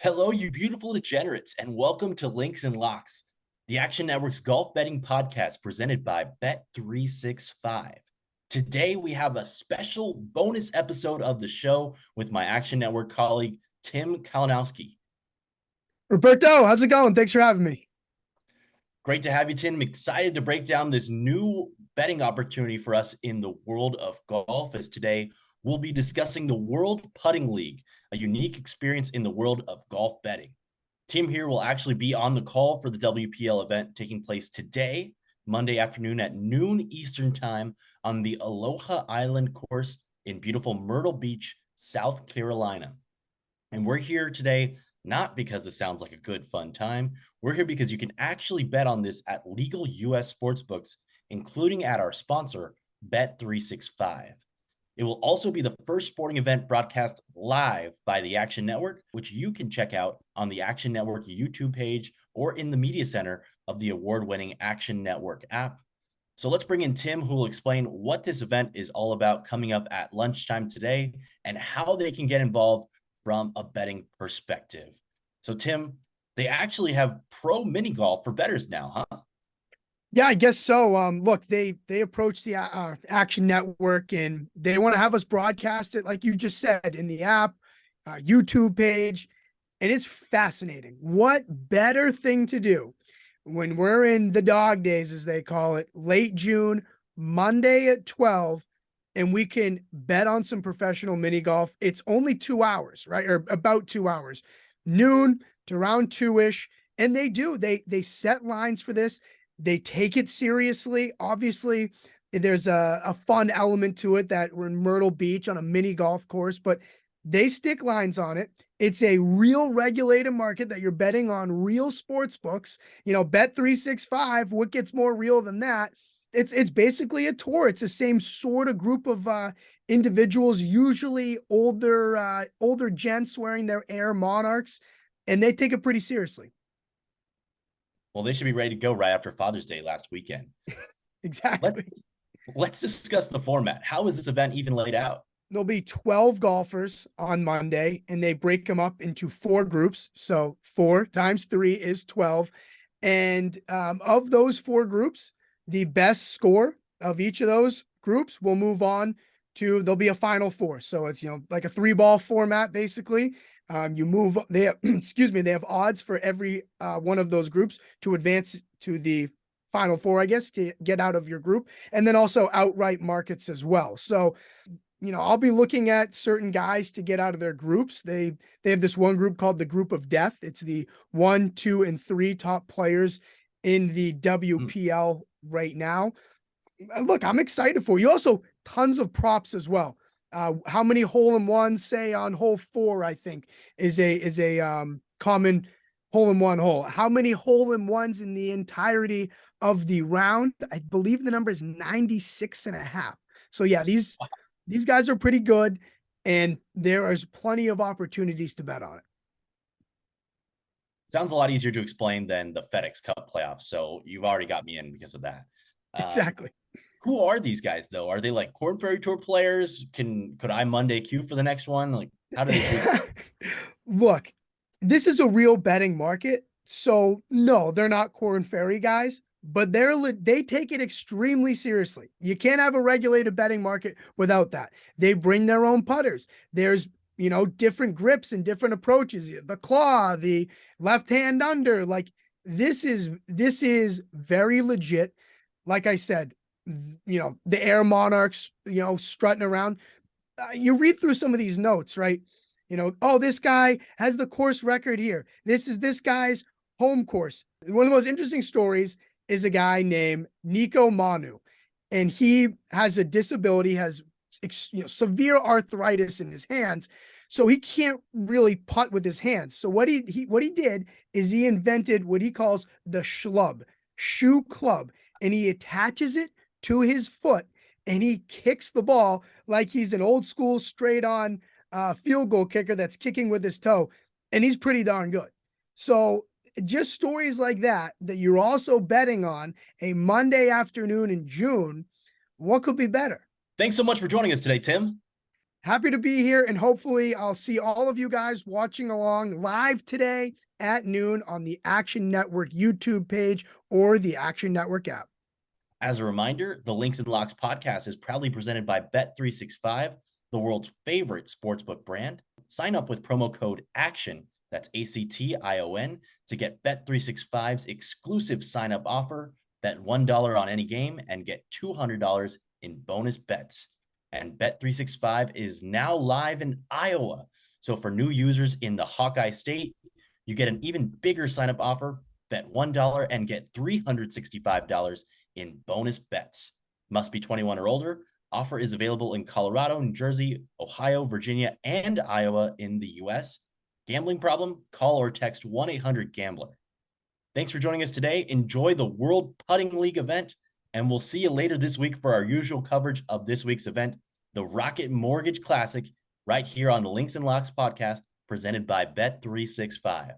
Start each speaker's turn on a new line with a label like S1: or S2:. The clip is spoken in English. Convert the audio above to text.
S1: Hello, you beautiful degenerates, and welcome to Links and Locks, the Action Network's golf betting podcast presented by Bet365. Today, we have a special bonus episode of the show with my Action Network colleague, Tim Kalinowski.
S2: Roberto, how's it going? Thanks for having me.
S1: Great to have you, Tim. I'm excited to break down this new betting opportunity for us in the world of golf, as today we'll be discussing the World Putting League, a unique experience in the world of golf betting. Tim here will actually be on the call for the WPL event taking place today, Monday afternoon at noon Eastern time on the Aloha Island course in beautiful Myrtle Beach, South Carolina. And we're here today not because it sounds like a good, fun time. We're here because you can actually bet on this at legal U.S. sportsbooks, including at our sponsor, Bet365. It will also be the first sporting event broadcast live by the Action Network, which you can check out on the Action Network YouTube page or in the media center of the award-winning Action Network app. So let's bring in Tim, who will explain what this event is all about coming up at lunchtime today and how they can get involved from a betting perspective. So Tim, they actually have pro mini golf for bettors now, huh?
S2: Yeah, I guess so. Look, they approached the Action Network and they want to have us broadcast it, like you just said, in the app, YouTube page, and it's fascinating. What better thing to do when we're in the dog days, as they call it, late June, Monday at 12, and we can bet on some professional mini golf. It's only 2 hours, right? Or about 2 hours, noon to around 2-ish. And they set lines for this. They take it seriously. Obviously, there's a fun element to it that we're in Myrtle Beach on a mini golf course, but they stick lines on it. It's a real regulated market that you're betting on real sports books. Bet365, what gets more real than that? It's basically a tour. It's the same sort of group of individuals, usually older gents wearing their Air Monarchs, and they take it pretty seriously.
S1: Well, they should be ready to go right after Father's Day last weekend.
S2: Exactly.
S1: Let's discuss the format. How is this event even laid out?
S2: There'll be 12 golfers on Monday, and they break them up into 4 groups. So 4 times 3 is 12. And of those 4 groups, the best score of each of those groups will move on to, there'll be a final 4. So it's, like a 3-ball format, basically. They have, they have odds for every one of those groups to advance to the final 4, I guess, to get out of your group, and then also outright markets as well. So, I'll be looking at certain guys to get out of their groups. They have this one group called the Group of Death. It's the 1, 2, and 3 top players in the WPL right now. Look, I'm excited for you. Also, tons of props as well. How many hole-in-ones, say on hole 4, I think is a common hole-in-one hole. How many hole-in-ones in the entirety of the round? I believe the number is 96.5. So yeah, these guys are pretty good, and there is plenty of opportunities to bet on it.
S1: Sounds a lot easier to explain than the FedEx Cup playoffs. So you've already got me in because of that.
S2: Exactly.
S1: Who are these guys though? Are they like Corn Ferry Tour players? Could I Monday queue for the next one? Like, how do they do?
S2: Look, this is a real betting market. So no, they're not Corn Ferry guys, but they take it extremely seriously. You can't have a regulated betting market without that. They bring their own putters. There's, different grips and different approaches. The claw, the left hand under, like this is very legit. Like I said, the Air Monarchs, strutting around. You read through some of these notes, right? Oh, this guy has the course record here. This is this guy's home course. One of the most interesting stories is a guy named Nico Manu, and he has a disability, has severe arthritis in his hands, so he can't really putt with his hands. So what he did is he invented what he calls the schlub, shoe club, and he attaches it to his foot, and he kicks the ball like he's an old school straight on field goal kicker that's kicking with his toe, and he's pretty darn good. So just stories like that you're also betting on a Monday afternoon in June. What could be better?
S1: Thanks so much for joining us today, Tim.
S2: Happy to be here, and hopefully I'll see all of you guys watching along live today at noon on the Action Network YouTube page or the Action Network app.
S1: As a reminder, the Links and Locks podcast is proudly presented by Bet365, the world's favorite sportsbook brand. Sign up with promo code ACTION, that's ACTION, to get Bet365's exclusive sign-up offer. Bet $1 on any game and get $200 in bonus bets. And Bet365 is now live in Iowa. So for new users in the Hawkeye State, you get an even bigger sign-up offer. Bet $1 and get $365 in bonus bets. Must be 21 or older. Offer is available in Colorado, New Jersey, Ohio, Virginia, and Iowa in the U.S. Gambling problem? Call or text 1-800-GAMBLER. Thanks for joining us today. Enjoy the World Putting League event, and we'll see you later this week for our usual coverage of this week's event, the Rocket Mortgage Classic, right here on the Links and Locks podcast, presented by Bet365.